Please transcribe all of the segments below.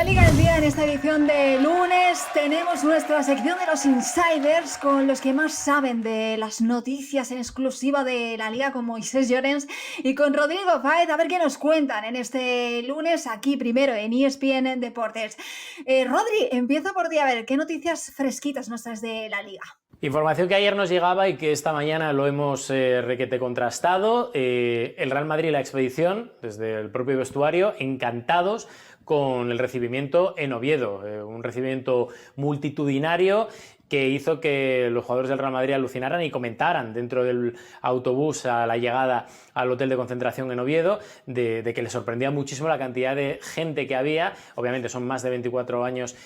Liga del Día, en esta edición de lunes tenemos nuestra sección de los insiders con los que más saben de las noticias en exclusiva de la Liga, con Moisés Llorens y con Rodrigo Fáez. A ver qué nos cuentan en este lunes aquí primero en ESPN en Deportes. Rodri, empiezo por ti, a ver, ¿qué noticias fresquitas nos traes de la Liga? Información que ayer nos llegaba y que esta mañana lo hemos requete contrastado. El Real Madrid y la expedición, desde el propio vestuario, encantados con el recibimiento en Oviedo, un recibimiento multitudinario que hizo que los jugadores del Real Madrid alucinaran y comentaran dentro del autobús a la llegada al hotel de concentración en Oviedo de que les sorprendía muchísimo la cantidad de gente que había. Obviamente son más de 24 años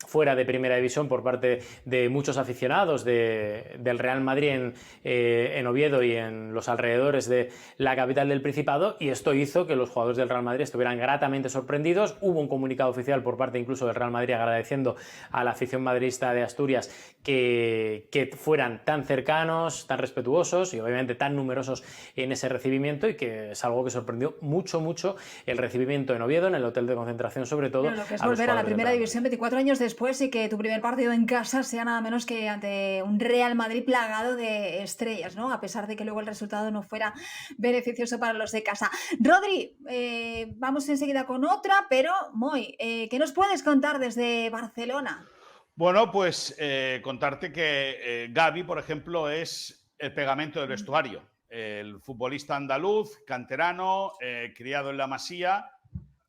fuera de Primera División por parte de muchos aficionados del Real Madrid en Oviedo y en los alrededores de la capital del Principado, y esto hizo que los jugadores del Real Madrid estuvieran gratamente sorprendidos. Hubo un comunicado oficial por parte incluso del Real Madrid agradeciendo a la afición madridista de Asturias que fueran tan cercanos, tan respetuosos y obviamente tan numerosos en ese recibimiento, y que es algo que sorprendió mucho el recibimiento en Oviedo, en el hotel de concentración sobre todo. Pero lo que es volver a la Primera División 24 años después y que tu primer partido en casa sea nada menos que ante un Real Madrid plagado de estrellas, ¿no? A pesar de que luego el resultado no fuera beneficioso para los de casa. Rodri, vamos enseguida con otra, pero Moy, ¿qué nos puedes contar desde Barcelona? Bueno, pues contarte que Gavi, por ejemplo, es el pegamento del vestuario. El futbolista andaluz, canterano, criado en la Masía,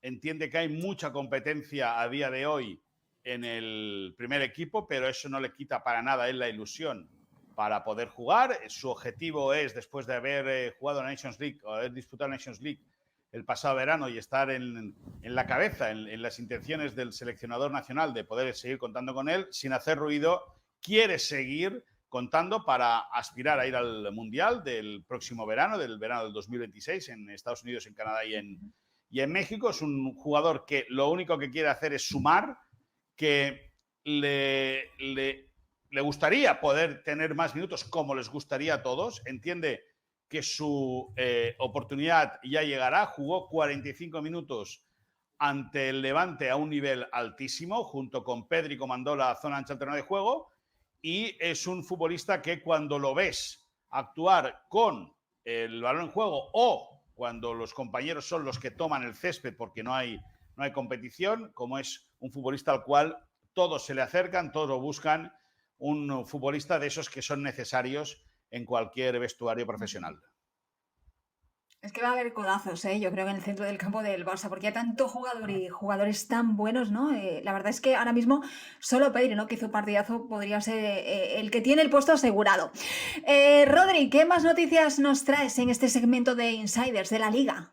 entiende que hay mucha competencia a día de hoy en el primer equipo, pero eso no le quita para nada a él la ilusión para poder jugar. Su objetivo es, después de haber jugado la Nations League o haber disputado la Nations League el pasado verano y estar en la cabeza, en las intenciones del seleccionador nacional de poder seguir contando con él, sin hacer ruido, quiere seguir contando para aspirar a ir al Mundial del próximo verano, del verano del 2026, en Estados Unidos, en Canadá y en México. Es un jugador que lo único que quiere hacer es sumar, que le gustaría poder tener más minutos como les gustaría a todos. Entiende que su oportunidad ya llegará. Jugó 45 minutos ante el Levante a un nivel altísimo, junto con Pedri comandó la zona ancha alterna de juego, y es un futbolista que cuando lo ves actuar con el balón en juego o cuando los compañeros son los que toman el césped porque no hay competición, como es un futbolista al cual todos se le acercan, todos lo buscan, un futbolista de esos que son necesarios en cualquier vestuario profesional. Es que va a haber codazos, yo creo que en el centro del campo del Barça, porque hay tanto jugador y jugadores tan buenos, ¿no? La verdad es que ahora mismo solo Pedri, ¿no?, que hizo un partidazo, podría ser el que tiene el puesto asegurado. Rodri, ¿qué más noticias nos traes en este segmento de Insiders de la Liga?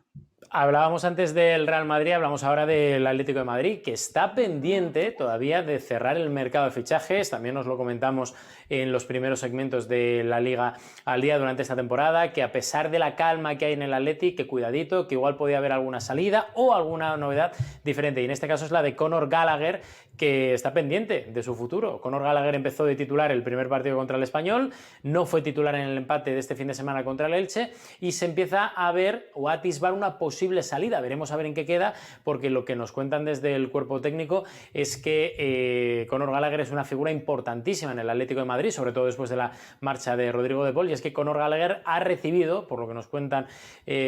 Hablábamos antes del Real Madrid, hablamos ahora del Atlético de Madrid, que está pendiente todavía de cerrar el mercado de fichajes. También nos lo comentamos en los primeros segmentos de la Liga al Día durante esta temporada, que a pesar de la calma que hay en el Atleti, que cuidadito, que igual podía haber alguna salida o alguna novedad diferente. Y en este caso es la de Conor Gallagher, que está pendiente de su futuro. Conor Gallagher empezó de titular el primer partido contra el Español, no fue titular en el empate de este fin de semana contra el Elche, y se empieza a ver o a atisbar una posible salida. Veremos a ver en qué queda, porque lo que nos cuentan desde el cuerpo técnico es que Conor Gallagher es una figura importantísima en el Atlético de Madrid, sobre todo después de la marcha de Rodrigo de Paul, y es que Conor Gallagher ha recibido, por lo que nos cuentan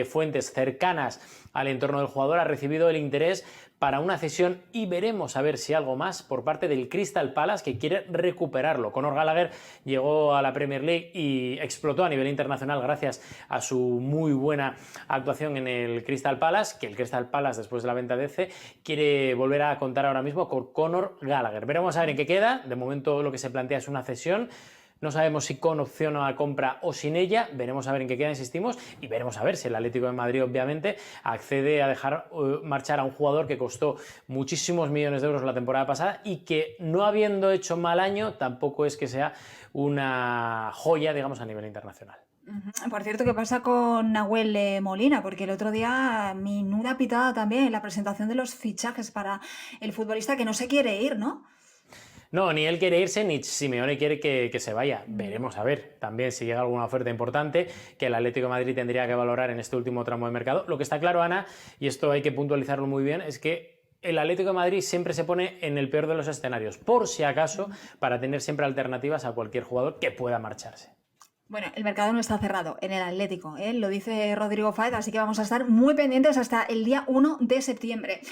fuentes cercanas al entorno del jugador, ha recibido el interés para una cesión, y veremos a ver si algo más por parte del Crystal Palace, que quiere recuperarlo. Conor Gallagher llegó a la Premier League y explotó a nivel internacional gracias a su muy buena actuación en el Crystal Palace, que el Crystal Palace, después de la venta de Eze, quiere volver a contar ahora mismo con Conor Gallagher. Veremos a ver en qué queda. De momento lo que se plantea es una cesión. No sabemos si con opción a compra o sin ella. Veremos a ver en qué queda, insistimos, y veremos a ver si el Atlético de Madrid obviamente accede a dejar marchar a un jugador que costó muchísimos millones de euros la temporada pasada y que, no habiendo hecho mal año, tampoco es que sea una joya, digamos, a nivel internacional. Por cierto, ¿qué pasa con Nahuel Molina? Porque el otro día, menuda pitada también en la presentación de los fichajes para el futbolista, que no se quiere ir, ¿no? No, ni él quiere irse, ni Simeone quiere que se vaya. Veremos a ver también si llega alguna oferta importante que el Atlético de Madrid tendría que valorar en este último tramo de mercado. Lo que está claro, Ana, y esto hay que puntualizarlo muy bien, es que el Atlético de Madrid siempre se pone en el peor de los escenarios, por si acaso, para tener siempre alternativas a cualquier jugador que pueda marcharse. Bueno, el mercado no está cerrado en el Atlético, ¿eh? Lo dice Rodrigo Fáez, así que vamos a estar muy pendientes hasta el día 1 de septiembre.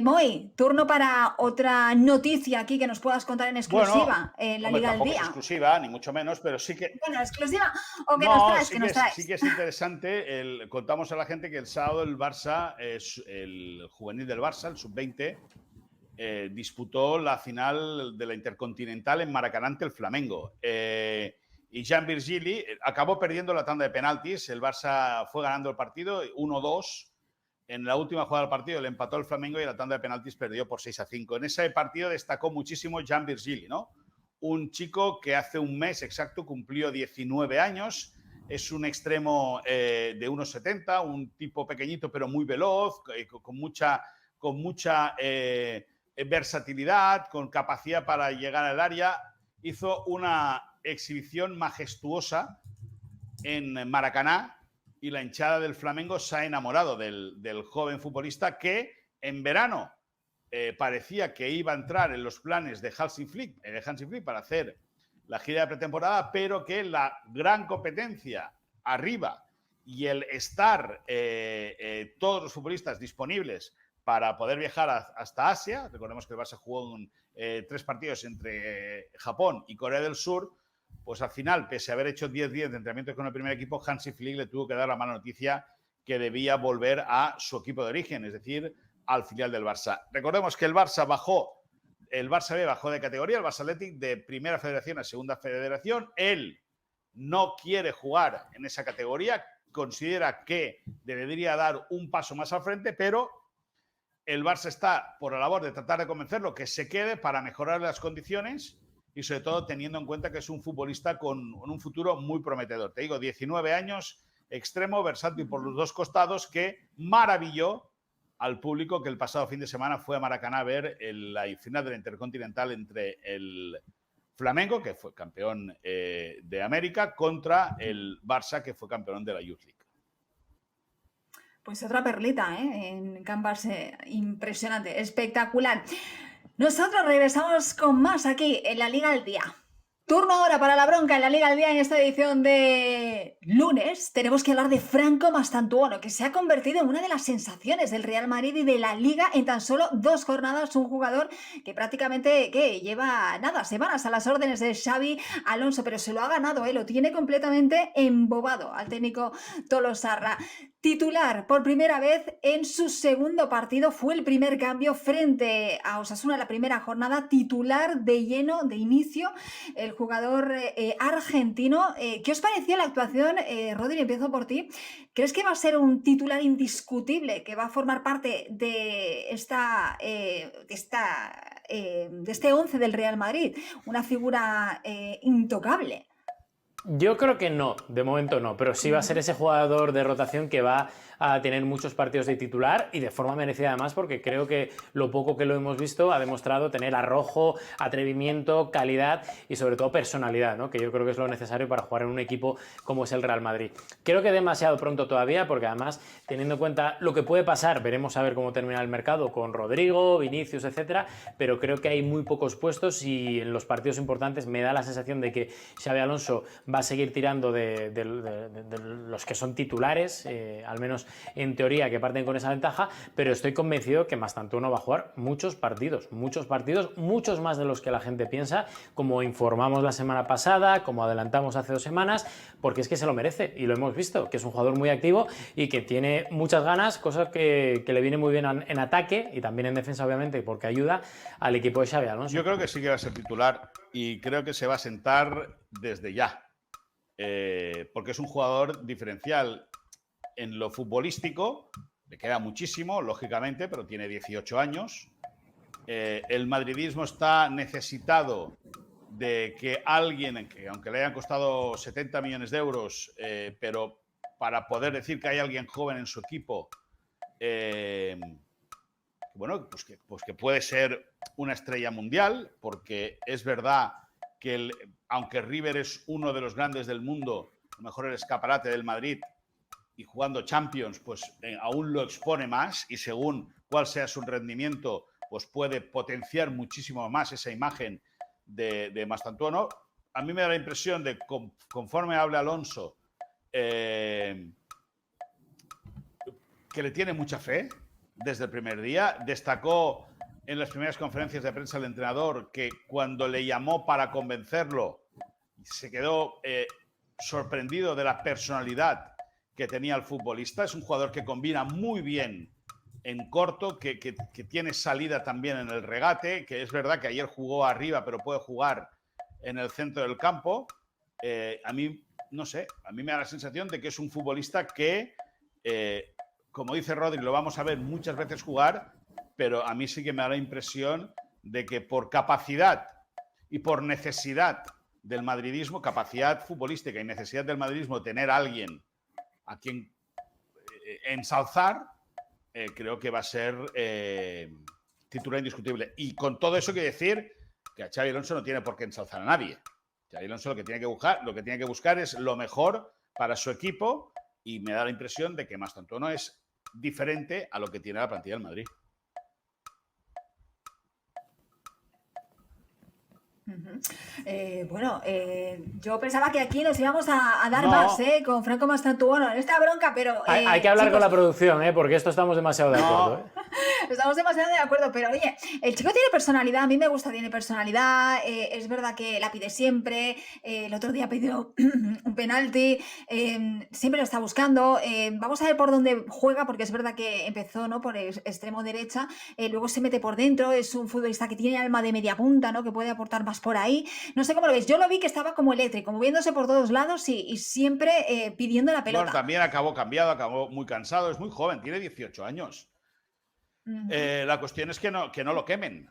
Moy, turno para otra noticia aquí que nos puedas contar en exclusiva en la Liga del Día. No es exclusiva, ni mucho menos, pero sí que... Bueno, exclusiva o que nos traes, que nos traes. Sí que es interesante. Contamos a la gente que el sábado el Barça, el juvenil del Barça, el sub-20, disputó la final de la Intercontinental en Maracaná ante el Flamengo. Y Jean Virgili acabó perdiendo la tanda de penaltis. El Barça fue ganando el partido 1-2. En la última jugada del partido le empató el Flamengo y la tanda de penaltis perdió por 6-5. En ese partido destacó muchísimo Jean Virgili, ¿no? Un chico que hace un mes exacto cumplió 19 años. Es un extremo de 1,70, un tipo pequeñito pero muy veloz, con mucha versatilidad, con capacidad para llegar al área. Hizo una exhibición majestuosa en Maracaná y la hinchada del Flamengo se ha enamorado del joven futbolista que en verano parecía que iba a entrar en los planes de Hansi Flick para hacer la gira de pretemporada, pero que la gran competencia arriba y el estar todos los futbolistas disponibles para poder viajar hasta Asia, recordemos que el Barça jugó 3 partidos entre Japón y Corea del Sur, pues al final, pese a haber hecho 10 días de entrenamiento con el primer equipo, Hansi Flick le tuvo que dar la mala noticia que debía volver a su equipo de origen, es decir, al filial del Barça. Recordemos que el Barça B bajó de categoría, el Barça Athletic de primera federación a segunda federación. Él no quiere jugar en esa categoría, considera que debería dar un paso más al frente, pero el Barça está por la labor de tratar de convencerlo que se quede para mejorar las condiciones y sobre todo teniendo en cuenta que es un futbolista con un futuro muy prometedor. Te digo, 19 años, extremo, versátil por los dos costados, que maravilló al público que el pasado fin de semana fue a Maracaná a ver la final de la Intercontinental entre el Flamengo, que fue campeón de América, contra el Barça, que fue campeón de la Youth League. Pues otra perlita, en Can Barça, impresionante, espectacular. Nosotros regresamos con más aquí en la Liga del Día. Turno ahora para la bronca en la Liga del Día en esta edición de lunes. Tenemos que hablar de Franco Mastantuono, que se ha convertido en una de las sensaciones del Real Madrid y de la Liga en tan solo 2 jornadas. Un jugador que prácticamente lleva semanas a las órdenes de Xabi Alonso, pero se lo ha ganado, lo tiene completamente embobado al técnico Tolosarra. Titular por primera vez en su segundo partido, fue el primer cambio frente a Osasuna la primera jornada, titular de lleno, de inicio, el jugador argentino. ¿Qué os pareció la actuación? Rodri, empiezo por ti. ¿Crees que va a ser un titular indiscutible que va a formar parte de este 11 del Real Madrid? Una figura intocable. Yo creo que no, de momento no, pero sí va a ser ese jugador de rotación que va a tener muchos partidos de titular y de forma merecida además, porque creo que lo poco que lo hemos visto ha demostrado tener arrojo, atrevimiento, calidad y sobre todo personalidad, ¿no? Que yo creo que es lo necesario para jugar en un equipo como es el Real Madrid. Creo que demasiado pronto todavía, porque además, teniendo en cuenta lo que puede pasar, veremos a ver cómo termina el mercado con Rodrigo, Vinicius, etcétera, pero creo que hay muy pocos puestos y en los partidos importantes me da la sensación de que Xabi Alonso va a seguir tirando de los que son titulares, al menos en teoría, que parten con esa ventaja, pero estoy convencido que Mastantuono va a jugar muchos partidos, muchos más de los que la gente piensa, como informamos la semana pasada, como adelantamos hace 2 semanas, porque es que se lo merece y lo hemos visto, que es un jugador muy activo y que tiene muchas ganas, cosas que le viene muy bien en ataque y también en defensa, obviamente, porque ayuda al equipo de Xabi Alonso. Yo creo que sí que va a ser titular y creo que se va a sentar desde ya, porque es un jugador diferencial. En lo futbolístico le queda muchísimo, lógicamente, pero tiene 18 años. El madridismo está necesitado de que alguien, que aunque le hayan costado 70 millones de euros, pero para poder decir que hay alguien joven en su equipo, bueno, pues que puede ser una estrella mundial, porque es verdad que aunque River es uno de los grandes del mundo, a lo mejor el escaparate del Madrid, y jugando Champions, pues aún lo expone más y según cuál sea su rendimiento, pues puede potenciar muchísimo más esa imagen de Mastantuono. A mí me da la impresión de, conforme habla Alonso, que le tiene mucha fe desde el primer día. Destacó en las primeras conferencias de prensa el entrenador que cuando le llamó para convencerlo, se quedó sorprendido de la personalidad que tenía el futbolista. Es un jugador que combina muy bien en corto, que tiene salida también en el regate, que es verdad que ayer jugó arriba, pero puede jugar en el centro del campo. A mí, no sé, a mí me da la sensación de que es un futbolista que, como dice Rodri, lo vamos a ver muchas veces jugar, pero a mí sí que me da la impresión de que por capacidad y por necesidad del madridismo, capacidad futbolística y necesidad del madridismo, tener a alguien a quien ensalzar, creo que va a ser titular indiscutible. Y con todo eso quiero decir que a Xabi Alonso no tiene por qué ensalzar a nadie. Xabi Alonso lo que tiene que buscar es lo mejor para su equipo, y me da la impresión de que Mastantuono es diferente a lo que tiene la plantilla del Madrid. Yo pensaba que aquí nos íbamos a dar más con Franco Mastantuono en esta bronca, pero... hay que hablar chicos, con la producción, porque esto estamos demasiado de acuerdo. Estamos demasiado de acuerdo, pero oye, el chico tiene personalidad, a mí me gusta, tiene personalidad, es verdad que la pide siempre, el otro día pidió un penalti, siempre lo está buscando, vamos a ver por dónde juega, porque es verdad que empezó, ¿no?, por el extremo derecha, luego se mete por dentro, es un futbolista que tiene alma de media punta, ¿no?, que puede aportar más por ahí, no sé cómo lo ves, yo lo vi que estaba como eléctrico, moviéndose por todos lados y siempre pidiendo la pelota. Bueno, también acabó cambiado, acabó muy cansado, es muy joven, tiene 18 años. La cuestión es que no lo quemen.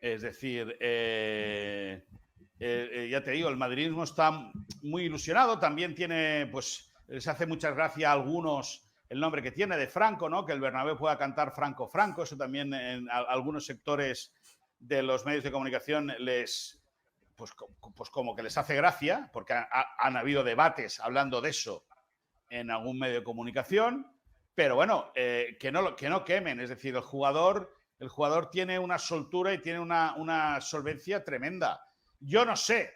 Es decir, ya te digo, el madridismo está muy ilusionado. También tiene, pues, les hace mucha gracia a algunos el nombre que tiene de Franco, ¿no? Que el Bernabéu pueda cantar Franco, Franco. Eso también en algunos sectores de los medios de comunicación pues como que les hace gracia, porque han habido debates hablando de eso en algún medio de comunicación. Pero bueno, que no quemen. Es decir, el jugador tiene una soltura y tiene una solvencia tremenda. Yo no sé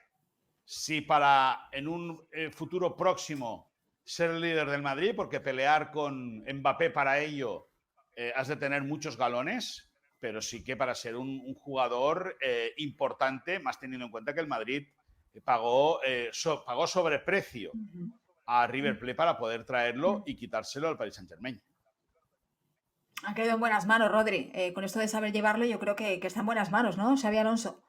si para en un futuro próximo ser el líder del Madrid, porque pelear con Mbappé para ello has de tener muchos galones, pero sí que para ser un jugador importante, más teniendo en cuenta que el Madrid pagó sobreprecio a River Plate para poder traerlo y quitárselo al Paris Saint-Germain. Ha quedado en buenas manos, Rodri. Con esto de saber llevarlo, yo creo que está en buenas manos, ¿no, Xabi Alonso?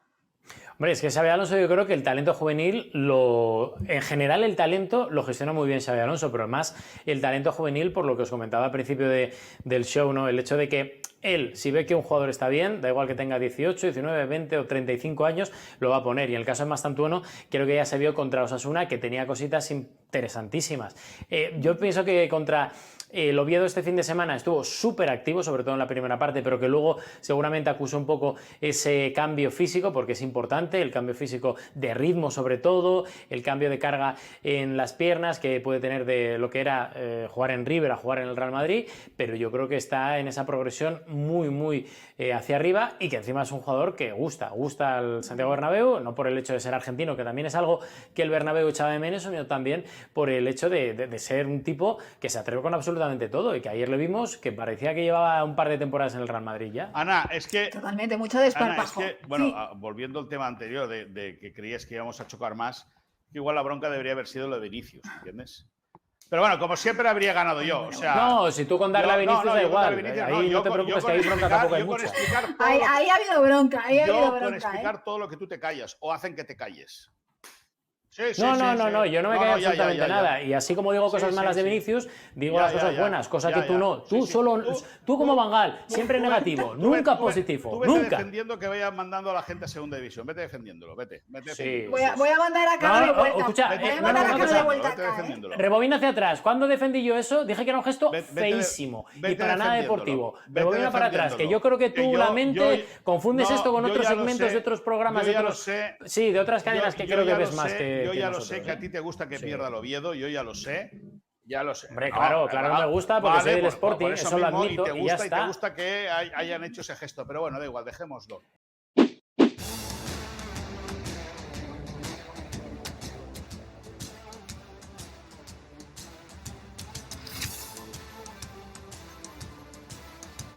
Hombre, es que Xabi Alonso, yo creo que el talento juvenil, en general el talento lo gestiona muy bien Xabi Alonso, pero más el talento juvenil, por lo que os comentaba al principio del show, ¿no? El hecho de que él, si ve que un jugador está bien, da igual que tenga 18, 19, 20 o 35 años, lo va a poner. Y en el caso de Mastantuono, creo que ya se vio contra Osasuna que tenía cositas interesantísimas. Yo pienso que contra el Oviedo este fin de semana estuvo súper activo, sobre todo en la primera parte, pero que luego seguramente acusó un poco ese cambio físico, porque es importante, el cambio físico de ritmo sobre todo, el cambio de carga en las piernas que puede tener de lo que era jugar en River a jugar en el Real Madrid, pero yo creo que está en esa progresión muy hacia arriba, y que encima es un jugador que gusta al Santiago Bernabéu, no por el hecho de ser argentino, que también es algo que el Bernabéu echaba de menos, sino también por el hecho de ser un tipo que se atreve con absolutamente todo, y que ayer le vimos que parecía que llevaba un par de temporadas en el Real Madrid ya. Ana, es que... Totalmente, mucho desparpajo. Ana, es que, bueno, sí. Volviendo al tema anterior de que creías que íbamos a chocar más, que igual la bronca debería haber sido lo de Vinicius, ¿entiendes? Pero bueno, como siempre habría ganado yo, o sea... No, si tú con darle a Vinicius da igual, ahí no te preocupes, que hay bronca tampoco hay mucha. Ahí ha habido bronca, con explicar todo lo que tú te callas, o hacen que te calles. No, yo no me callo absolutamente nada. Y así como digo cosas malas de Vinicius, digo las cosas buenas, cosa que tú no. Tú como Van Gaal, siempre negativo, nunca positivo, tú vete nunca. defendiendo que vaya mandando a la gente a segunda división, vete defendiéndolo, vete. Voy a mandar a Cano de vuelta. Escucha, voy a mandar a Cano de vuelta acá, Rebobina hacia atrás. ¿Cuándo defendí yo eso? Dije que era un gesto feísimo y para nada deportivo. Rebobina para atrás, que yo creo que tú la mente confundes esto con otros segmentos de otros programas, de otras cadenas que creo que ves más que yo ya lo sé, que a ti te gusta que pierda el Oviedo, yo ya lo sé. Ya lo sé. Hombre, claro me gusta porque soy del Sporting, eso lo admito, y te y ya está. te gusta que hayan hecho ese gesto, pero bueno, da igual, dejémoslo.